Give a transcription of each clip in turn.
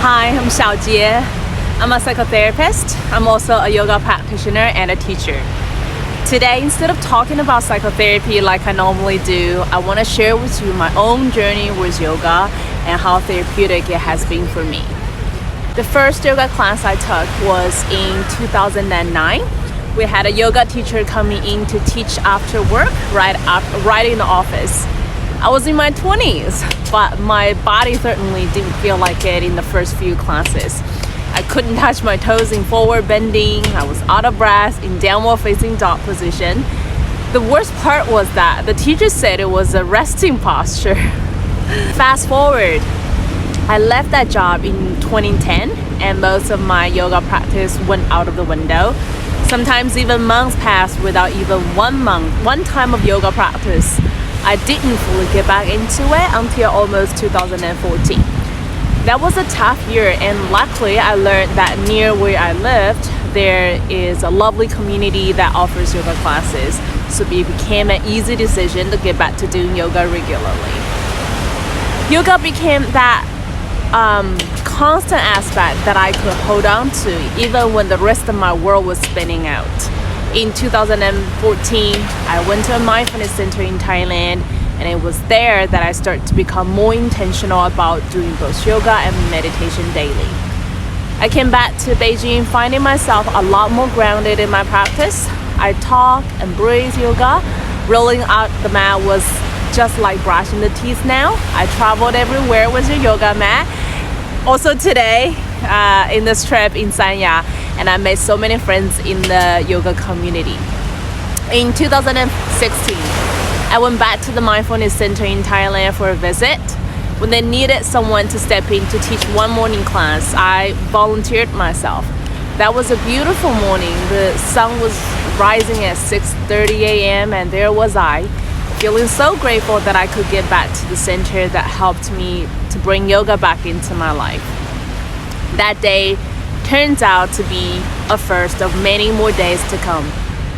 Hi, I'm Xiaojie. I'm a psychotherapist. I'm also a yoga practitioner and a teacher. Today, instead of talking about psychotherapy like I normally do, I want to share with you my own journey with yoga and how therapeutic it has been for me. The first yoga class I took was in 2009. We had a yoga teacher coming in to teach after work right in the office. I was in my 20s, but my body certainly didn't feel like it in the first few classes. I couldn't touch my toes in forward bending. I was out of breath in downward facing dog position. The worst part was that the teacher said it was a resting posture. Fast forward, I left that job in 2010 and most of my yoga practice went out of the window. Sometimes even months passed without even one time of yoga practice. I didn't fully get back into it until almost 2014. That was a tough year, and luckily I learned that near where I lived, there is a lovely community that offers yoga classes. So it became an easy decision to get back to doing yoga regularly. Yoga became that constant aspect that I could hold on to even when the rest of my world was spinning out. In 2014, I went to a mindfulness center in Thailand, and it was there that I started to become more intentional about doing both yoga and meditation daily. I came back to Beijing finding myself a lot more grounded in my practice. I talk and breathe yoga. Rolling out the mat was just like brushing the teeth now. I traveled everywhere with a yoga mat. Also today, in this trip in Sanya, and I made so many friends in the yoga community. In 2016, I went back to the mindfulness center in Thailand for a visit. When they needed someone to step in to teach one morning class, I volunteered myself. That was a beautiful morning. The sun was rising at 6:30 a.m. and there was I, feeling so grateful that I could get back to the center that helped me to bring yoga back into my life. That day turns out to be a first of many more days to come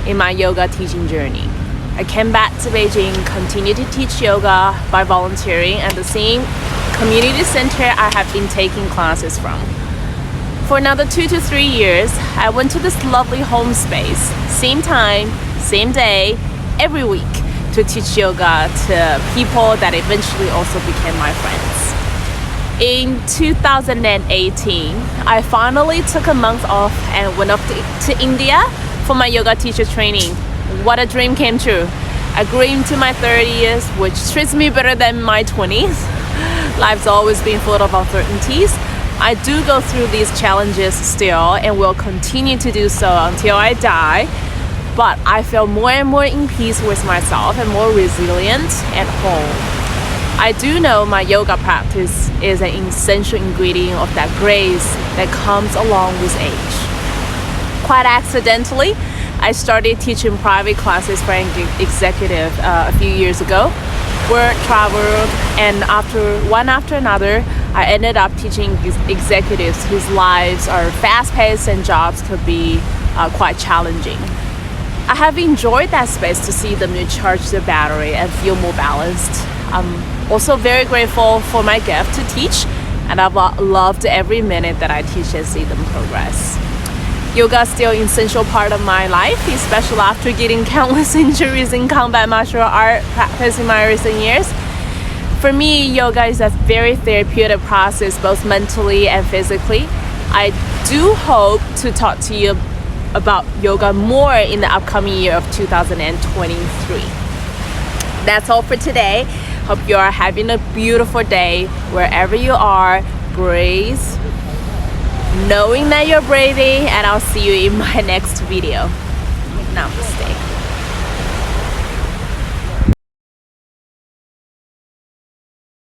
in my yoga teaching journey. I came back to Beijing, continued to teach yoga by volunteering at the same community center I have been taking classes from. For another 2 to 3 years, I went to this lovely home space, same time, same day, every week, to teach yoga to people that eventually also became my friends. In 2018, I finally took a month off and went off to India for my yoga teacher training. What a dream came true. I grew into my 30s, which treats me better than my 20s. Life's always been full of uncertainties. I do go through these challenges still and will continue to do so until I die. But I feel more and more in peace with myself and more resilient and whole. I do know my yoga practice is an essential ingredient of that grace that comes along with age. Quite accidentally, I started teaching private classes for an executive a few years ago. Work, traveled, and one after another, I ended up teaching executives whose lives are fast-paced and jobs could be quite challenging. I have enjoyed that space to see them recharge their battery and feel more balanced. I'm also very grateful for my gift to teach, and I've loved every minute that I teach and see them progress. Yoga is still an essential part of my life, especially after getting countless injuries in combat martial art practice in my recent years. For me, yoga is a very therapeutic process, both mentally and physically. I do hope to talk to you about yoga more in the upcoming year of 2023. That's all for today. Hope you are having a beautiful day wherever you are. Breathe, knowing that you're breathing, and I'll see you in my next video. Namaste.